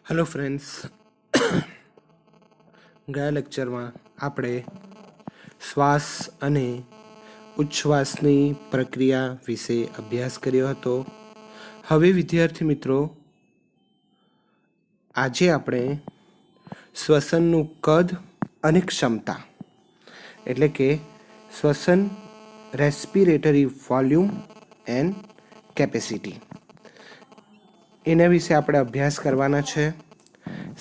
Hello friends, ગયા લેક્ચરમાં આપણે શ્વાસ અને ઉચ્છ્વાસની પ્રક્રિયા વિશે અભ્યાસ કર્યો હતો. હવે વિદ્યાર્થી મિત્રો, આજે આપણે શ્વસનનું કદ અને ક્ષમતા એટલે કે શ્વસન રેસ્પિરેટરી વોલ્યુમ એન્ડ કેપેસિટી એના વિશે આપણે અભ્યાસ કરવાના છે.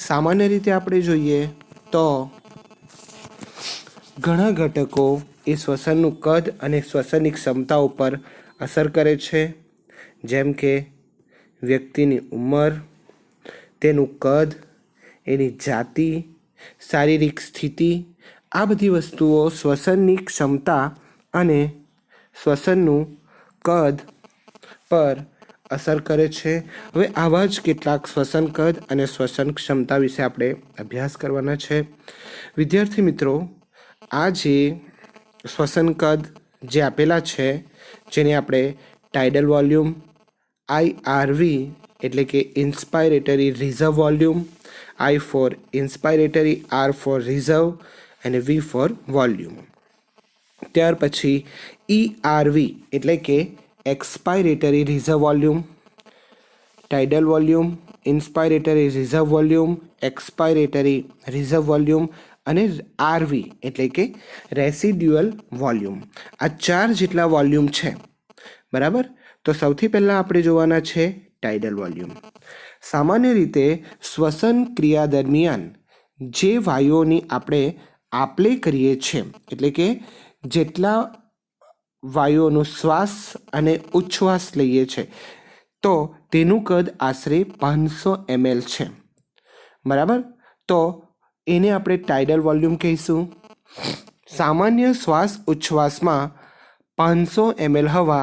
સામાન્ય રીતે આપણે જોઈએ તો ઘણા ઘટકો એ શ્વસનનું કદ અને શ્વસનની ક્ષમતા ઉપર અસર કરે છે, જેમ કે વ્યક્તિની ઉંમર, તેનું કદ, એની જાતિ, શારીરિક સ્થિતિ. આ બધી વસ્તુઓ શ્વસનની ક્ષમતા અને શ્વસનનું કદ પર અસર કરે છે. હવે આવા જ કેટલાક શ્વસન કદ અને શ્વસન ક્ષમતા વિશે આપણે અભ્યાસ કરવાના છે. વિદ્યાર્થી મિત્રો, આ જે શ્વસન કદ જે આપેલા છે, જેને આપણે ટાઇડલ વોલ્યુમ, IRV એટલે કે inspiratory reserve volume, I for inspiratory, R for reserve અને V ફોર વોલ્યુમ. ત્યાર પછી ERV એટલે કે expiratory reserve volume, tidal volume, inspiratory reserve volume, expiratory reserve volume અને RV એટલે કે રેસિડ્યુઅલ વોલ્યુમ. આ 4 જેટલા વોલ્યુમ છે, બરાબર. તો સૌથી પહેલાં આપણે જોવાના છે ટાઇડલ વોલ્યુમ. સામાન્ય રીતે શ્વસન ક્રિયા દરમિયાન જે વાયુઓની આપણે આપલે કરીએ છીએ, એટલે કે જેટલા વાયુઓનો શ્વાસ અને ઉચ્છ્વાસ લઈએ છીએ, તો તેનું કદ આશરે 500 ml છે, બરાબર. તો એને આપણે ટાઇડલ વોલ્યુમ કહીશું. સામાન્ય શ્વાસ ઉચ્છ્વાસમાં 500 ml હવા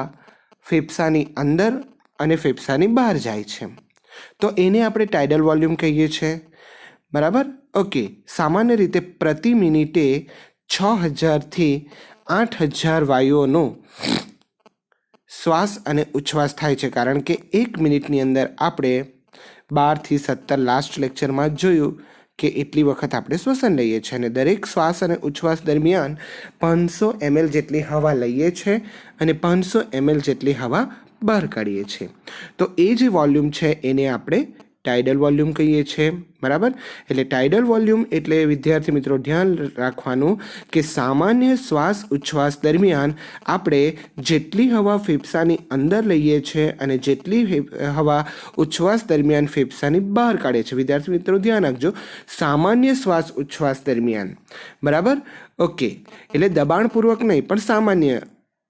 ફેફસાની અંદર અને ફેફસાની બહાર જાય છે, તો એને આપણે ટાઇડલ વોલ્યુમ કહીએ છીએ, બરાબર. ઓકે. સામાન્ય રીતે પ્રતિ મિનિટે 6000થી 8000 વાયુઓનો શ્વાસ અને ઉચ્છ્વાસ થાય છે, કારણ કે 1 મિનિટની અંદર આપણે 12 થી 17 લાસ્ટ લેક્ચરમાં જ જોયું કે એટલી વખત આપણે શ્વસન લઈએ છીએ અને દરેક શ્વાસ અને ઉચ્છ્વાસ દરમિયાન 500 ml જેટલી હવા લઈએ છીએ અને 500 ml જેટલી હવા બહાર કાઢીએ છીએ. તો એ જે વોલ્યુમ છે એને આપણે ટાઇડલ વોલ્યુમ કહીએ છીએ, બરાબર. એટલે ટાઇડલ વોલ્યુમ એટલે વિદ્યાર્થી મિત્રો ધ્યાન રાખવાનું કે સામાન્ય શ્વાસ ઉચ્છ્વાસ દરમિયાન આપણે જેટલી હવા ફેફસાની અંદર લઈએ છીએ અને જેટલી હવા ઉચ્છ્વાસ દરમિયાન ફેફસાની બહાર કાઢે છે. વિદ્યાર્થી મિત્રો ધ્યાન રાખજો, સામાન્ય શ્વાસ ઉચ્છ્વાસ દરમિયાન, બરાબર. ઓકે. એટલે દબાણપૂર્વક નહીં, પણ સામાન્ય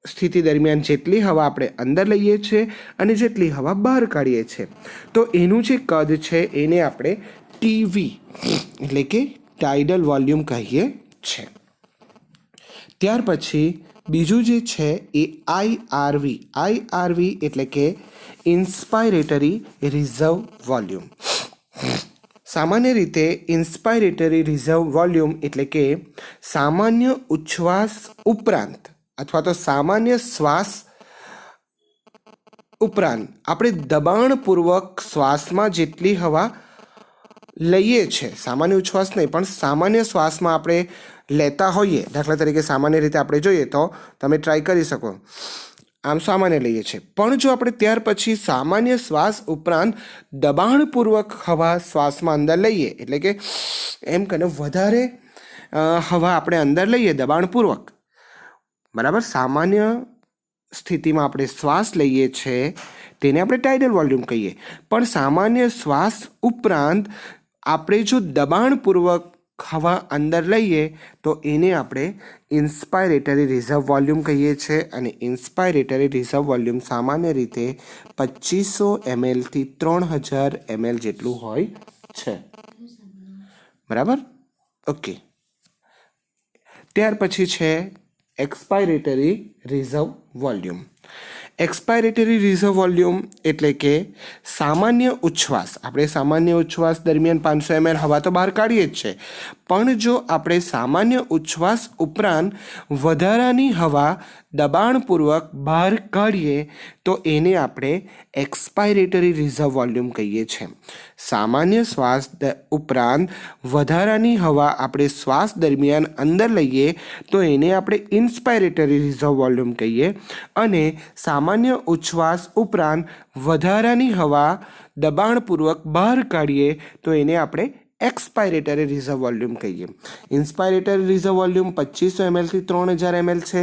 સ્થિતિ દરમિયાન જેટલી હવા આપણે અંદર લઈએ છીએ અને જેટલી હવા બહાર કાઢીએ છીએ, તો એનું જે કદ છે એને આપણે TV એટલે કે ટાઇડલ વોલ્યુમ કહીએ છીએ. ત્યાર પછી બીજું જે છે એ IRV એટલે કે ઇન્સ્પાયરેટરી રિઝર્વ વોલ્યુમ. સામાન્ય રીતે ઇન્સ્પાયરેટરી રિઝર્વ વોલ્યુમ એટલે કે સામાન્ય ઉચ્છ્વાસ ઉપરાંત અથવા તો સામાન્ય શ્વાસ ઉપરાંત આપણે દબાણપૂર્વક શ્વાસમાં જેટલી હવા લઈએ છીએ, સામાન્ય ઉચ્છ્વાસ નહીં પણ સામાન્ય શ્વાસમાં આપણે લેતા હોઈએ, દાખલા તરીકે સામાન્ય રીતે આપણે જોઈએ તો તમે ટ્રાય કરી શકો, આમ સામાન્ય લઈએ છીએ, પણ જો આપણે ત્યાર પછી સામાન્ય શ્વાસ ઉપરાંત દબાણપૂર્વક હવા શ્વાસમાં અંદર લઈએ, એટલે કે એમ કહીને વધારે હવા આપણે અંદર લઈએ દબાણપૂર્વક, બરાબર. સામાન્ય સ્થિતિમાં આપણે શ્વાસ લઈએ છીએ તેને આપણે ટાઇડલ વોલ્યુમ કહીએ, પણ સામાન્ય શ્વાસ ઉપરાંત આપણે જો દબાણપૂર્વક હવા અંદર લઈએ તો એને આપણે ઇન્સ્પાયરેટરી રિઝર્વ વોલ્યુમ કહીએ છીએ. અને ઇન્સ્પાયરેટરી રિઝર્વ વોલ્યુમ સામાન્ય રીતે 2500 ml થી 3000 ml જેટલું હોય છે, બરાબર. ઓકે. ત્યાર પછી છે એક્સપાયરેટરી reserve volume. Expiratory reserve volume એટલે કે સામાન્ય ઉચ્છ્વાસ, આપણે સામાન્ય ઉચ્છ્વાસ દરમિયાન 500 ml હવા તો બહાર કાઢીએ જ છે, પણ જો આપણે સામાન્ય ઉચ્છ્વાસ ઉપરાંત વધારાની હવા દબાણપૂર્વક બહાર કાઢીએ તો એને આપણે એક્સપાયરેટરી રિઝર્વ વોલ્યુમ કહીએ છીએ. સામાન્ય શ્વાસ ઉપરાંત વધારાની હવા આપણે શ્વાસ દરમિયાન અંદર લઈએ તો એને આપણે ઇન્સ્પાયરેટરી રિઝર્વ વોલ્યુમ કહીએ, અને સામાન્ય ઉચ્છ્વાસ ઉપરાંત વધારાની હવા દબાણપૂર્વક બહાર કાઢીએ તો એને આપણે એક્સપાયરેટરી રિઝર્વ વોલ્યુમ કહીએ. ઇન્સ્પાયરેટરી રિઝર્વ વોલ્યુમ 2500 ml થી 3000 ml છે,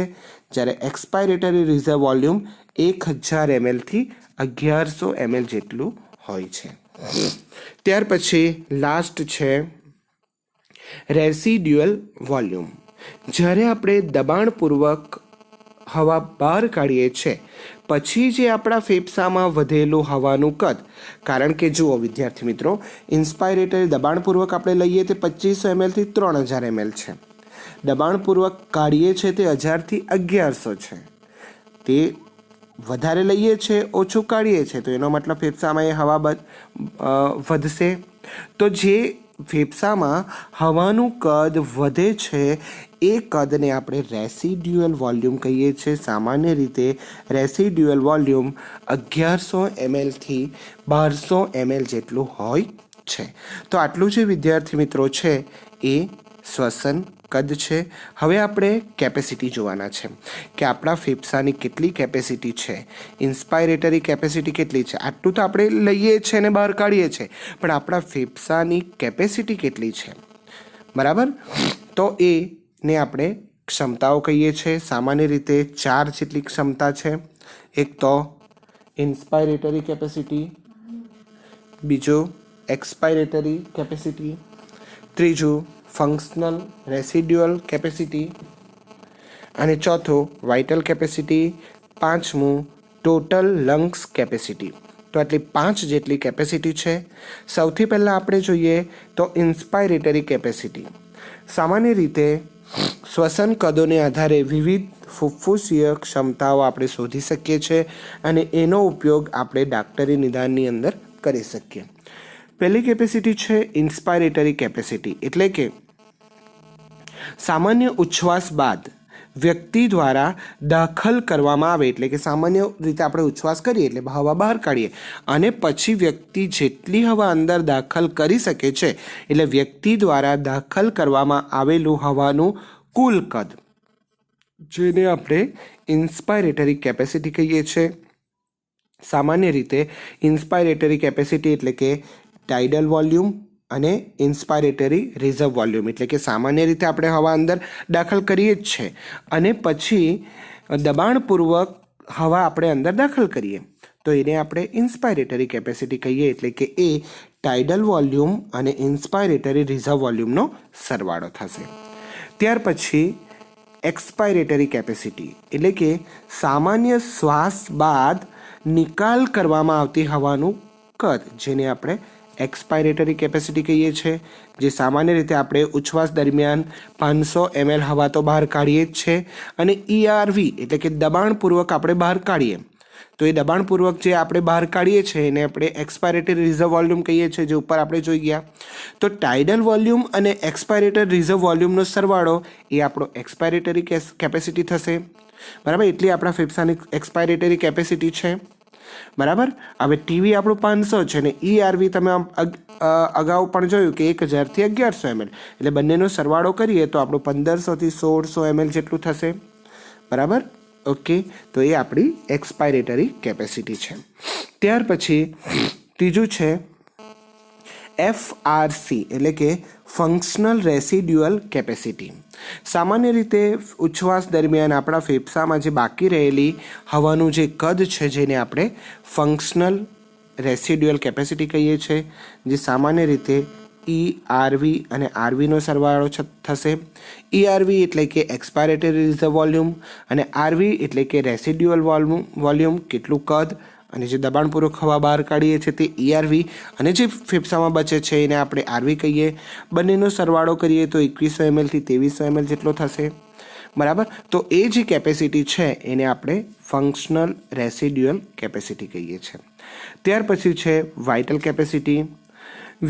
જ્યારે એક્સપાયરેટરી રિઝર્વ વોલ્યુમ 1000 ml થી 1100 ml જેટલું હોય છે. ત્યાર પછી લાસ્ટ છે રેસિડ્યુઅલ વોલ્યુમ. જ્યારે આપણે દબાણપૂર્વક હવા બહાર કાઢીએ છીએ પછી જે આપણા ફેફસામાં વધેલું હવાનું કદ, કારણ કે જુઓ વિદ્યાર્થી મિત્રો, ઇન્સ્પાયરેટરી દબાણપૂર્વક આપણે લઈએ તે 2500 ml થી 3000 ml છે, દબાણપૂર્વક કાઢીએ છીએ તે 1000 થી 1100 છે. તે વધારે લઈએ છીએ ઓછું કાઢીએ છીએ તો એનો મતલબ ફેફસામાં એ હવા વધશે. તો જે ફેફસામાં હવાનું કદ વધે છે એ કદને આપણે રેસિડ્યુઅલ વોલ્યુમ કહીએ છીએ. સામાન્ય રીતે રેસિડ્યુઅલ વોલ્યુમ 1100 ml થી 1200 ml જેટલું હોય છે. તો આટલું જે વિદ્યાર્થી મિત્રો છે એ શ્વસન કદ છે. હવે આપણે કેપેસિટી જોવાના છે કે આપણા ફેફસાની કેટલી કેપેસિટી છે, ઇન્સ્પાયરેટરી કેપેસિટી કેટલી છે. આટલું તો આપણે લઈએ છીએ અને બહાર કાઢીએ છીએ, પણ આપણા ફેફસાની કેપેસિટી કેટલી છે, બરાબર? તો એને આપણે ક્ષમતાઓ કહીએ છીએ. સામાન્ય રીતે 4 જેટલી ક્ષમતા છે. એક તો ઇન્સ્પાયરેટરી કેપેસિટી, બીજું એક્સપાયરેટરી કેપેસિટી, ત્રીજું ફંક્શનલ રેસિડ્યુઅલ કેપેસિટી, અને ચોથું વાઇટલ કેપેસિટી, પાંચમું ટોટલ લંગ્સ કેપેસિટી. તો આટલી 5 જેટલી કેપેસિટી છે. સૌથી પહેલાં આપણે જોઈએ તો ઇન્સ્પાયરેટરી કેપેસિટી. સામાન્ય રીતે શ્વસન કદોને આધારે વિવિધ ફુફ્ફુસીય ક્ષમતાઓ આપણે શોધી શકીએ છીએ અને એનો ઉપયોગ આપણે ડાક્ટરી નિદાનની અંદર કરી શકીએ. પહેલી કેપેસિટી છે ઇન્સ્પાયરેટરી કેપેસિટી, એટલે કે સામાન્ય ઉચ્છ્વાસ બાદ વ્યક્તિ દ્વારા દાખલ કરવામાં આવે, એટલે કે સામાન્ય રીતે આપણે ઉચ્છ્વાસ કરીએ એટલે હવા બહાર કાઢીએ અને પછી વ્યક્તિ જેટલી હવા અંદર દાખલ કરી શકે છે, એટલે વ્યક્તિ દ્વારા દાખલ કરવામાં આવેલું હવાનું કુલ કદ, જેને આપણે ઇન્સ્પાયરેટરી કેપેસિટી કહીએ છીએ. સામાન્ય રીતે ઇન્સ્પાયરેટરી કેપેસિટી એટલે કે ટાઇડલ વોલ્યુમ અને ઇન્સ્પાયરેટરી રિઝર્વ વોલ્યુમ, એટલે કે સામાન્ય રીતે આપણે હવા અંદર દાખલ કરીએ જ છે અને પછી દબાણપૂર્વક હવા આપણે અંદર દાખલ કરીએ તો એને આપણે ઇન્સ્પાયરેટરી કેપેસિટી કહીએ, એટલે કે એ ટાઇડલ વોલ્યુમ અને ઇન્સ્પાયરેટરી રિઝર્વ વોલ્યુમનો સરવાળો થશે. ત્યાર પછી એક્સપાયરેટરી કેપેસિટી, એટલે કે સામાન્ય શ્વાસ બાદ નિકાલ કરવામાં આવતી હવાનું કદ, જેને આપણે એક્સપાયરેટરી કેપેસિટી કહીએ છીએ. જે સામાન્ય રીતે આપણે ઉચ્છ્વાસ દરમિયાન 500 ml હવા તો બહાર કાઢીએ જ છે, અને ERV એટલે કે દબાણપૂર્વક આપણે બહાર કાઢીએ તો એ દબાણપૂર્વક જે આપણે બહાર કાઢીએ છીએ એને આપણે એક્સપાયરેટરી રિઝર્વ વોલ્યુમ કહીએ છીએ, જે ઉપર આપણે જોઈ ગયા. તો ટાઇડલ વોલ્યુમ અને એક્સપાયરેટરી રિઝર્વ વોલ્યુમનો સરવાળો એ આપણો એક્સપાયરેટરી કેપેસિટી થશે, બરાબર? એટલી આપણા ફેફસાની એક્સપાયરેટરી કેપેસિટી છે, બરાબર? હવે ટીવી આપણું 500 છે ને ERV તમે અગાઉ પણ જોયું કે 1000 થી 1100 ml, એટલે બંનેનો સરવાળો કરીએ તો આપણું 1500 થી 1600 ml જેટલું થશે, બરાબર? ઓકે, તો એ આપણી એક્સપાયરેટરી કેપેસિટી છે. ત્યાર પછી ત્રીજું છે FRC, એટલે કે ફંક્શનલ રેસિડ્યુઅલ કેપેસિટી. સામાન્ય રીતે ઉચ્છ્વાસ દરમિયાન આપણા ફેફસામાં જે બાકી રહેલી હવાનું જે કદ છે જેને આપણે ફંક્શનલ રેસિડ્યુઅલ કેપેસિટી કહીએ છીએ, જે સામાન્ય રીતે ERV અને RVનો સરવાળો થશે. ERV એટલે કે એક્સપાયરેટરી રિઝર્વ વોલ્યુમ અને RV એટલે કે રેસિડ્યુઅલ વોલ્યુમ, કેટલું કદ, અને જે દબાણપૂર્વક હવા બહાર કાઢીએ છીએ તે ERV, અને જે ફેફસામાં બચે છે એને આપણે RV કહીએ. બંનેનો સરવાળો કરીએ તો 2100 ml થી 2300 ml જેટલો થશે, બરાબર? તો એ જે કેપેસિટી છે એને આપણે ફંક્શનલ રેસિડ્યુઅલ કેપેસિટી કહીએ છીએ. ત્યાર પછી છે વાઇટલ કેપેસિટી.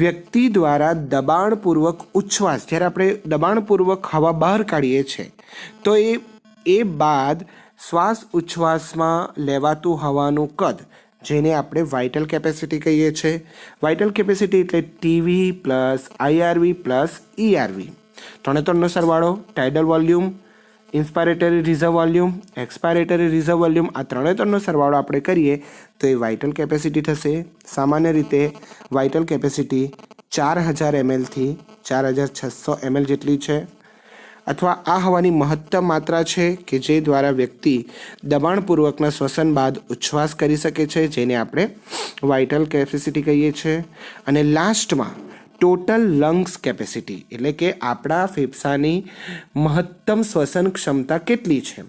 વ્યક્તિ દ્વારા દબાણપૂર્વક ઉચ્છ્વાસ, જ્યારે આપણે દબાણપૂર્વક હવા બહાર કાઢીએ છીએ તો એ બાદ શ્વાસ ઉચ્છ્વાસમાં લેવાતું હવાનું કદ, જેને આપણે વાઇટલ કેપેસિટી કહીએ છીએ. વાઇટલ કેપેસિટી એટલે TV plus IRV plus ERV. ત્રણનો સરવાળો tidal volume, inspiratory reserve volume, expiratory reserve volume, આ ત્રણનો સરવાળો આપણે કરીએ તો એ વાઇટલ કેપેસિટી થશે. સામાન્ય રીતે વાઇટલ કેપેસિટી 4000 ml થી 4600 ml જેટલી છે, અથવા આ હવાની મહત્તમ માત્રા છે કે જે દ્વારા વ્યક્તિ દબાણપૂર્વકના શ્વસન બાદ ઉચ્છ્વાસ કરી શકે છે, જેને આપણે વાઇટલ કેપેસિટી કહીએ છીએ. અને લાસ્ટમાં ટોટલ લંગ્સ કેપેસિટી એટલે કે આપણા ફેફસાની મહત્તમ શ્વસન ક્ષમતા કેટલી છે,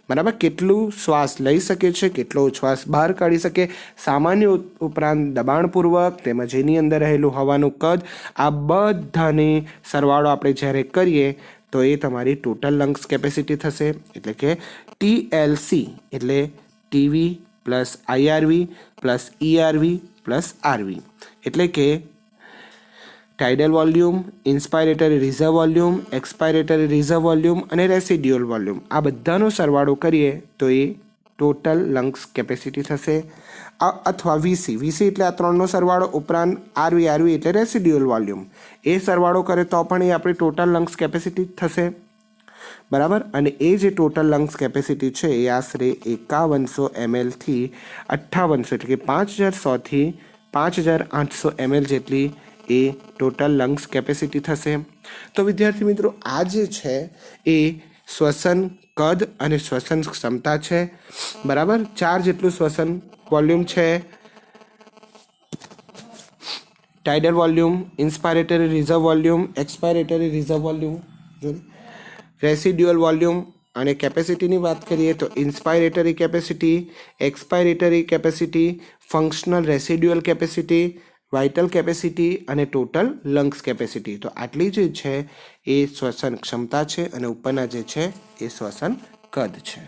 બરાબર, કેટલું શ્વાસ લઈ શકે છે, કેટલો શ્વાસ બહાર કાઢી શકે, સામાન્ય ઉપરાંત દબાણપૂર્વક તેમજ એની અંદર રહેલું હવાનું કદ, આ બધાની સરવાળો આપણે જ્યારે કરીએ તો એ તમારી ટોટલ લંગ્સ કેપેસિટી થશે. એટલે કે TLC એટલે TV plus IRV plus ERV plus RV, એટલે કે tidal volume, inspiratory reserve volume, expiratory reserve volume અને રેસિડ્યુઅલ વોલ્યુમ, આ બધાનો સરવાળો કરીએ તો એ ટોટલ લંગ્સ કેપેસિટી થશે. અથવા વીસી એટલે આ ત્રણનો સરવાળો ઉપરાંત આરવી એટલે રેસિડ્યુઅલ વોલ્યુમ, એ સરવાળો કરે તો પણ એ આપણી ટોટલ લંગ્સ કેપેસિટી થશે, બરાબર. અને એ જે ટોટલ લંગ્સ કેપેસિટી છે એ આશરે 5100 ml થી 5800 એટલે કે 5100 થી 5800 ml જેટલી એ ટોટલ લંગ્સ કેપેસિટી થશે. તો વિદ્યાર્થી મિત્રો, આ જે છે એ શ્વસન કદ અને શ્વસન ક્ષમતા છે, બરાબર. 4 જેટલું શ્વસન વોલ્યુમ છે, tidal volume, inspiratory reserve volume, expiratory reserve volume, residual volume. અને કેપેસિટીની વાત કરીએ તો inspiratory capacity, expiratory capacity, functional residual capacity, vital capacity અને ટોટલ લંગ્સ કેપેસિટી. તો આટલી જે છે એ શ્વસન ક્ષમતા છે અને ઉપરના જે છે એ શ્વસન કદ છે.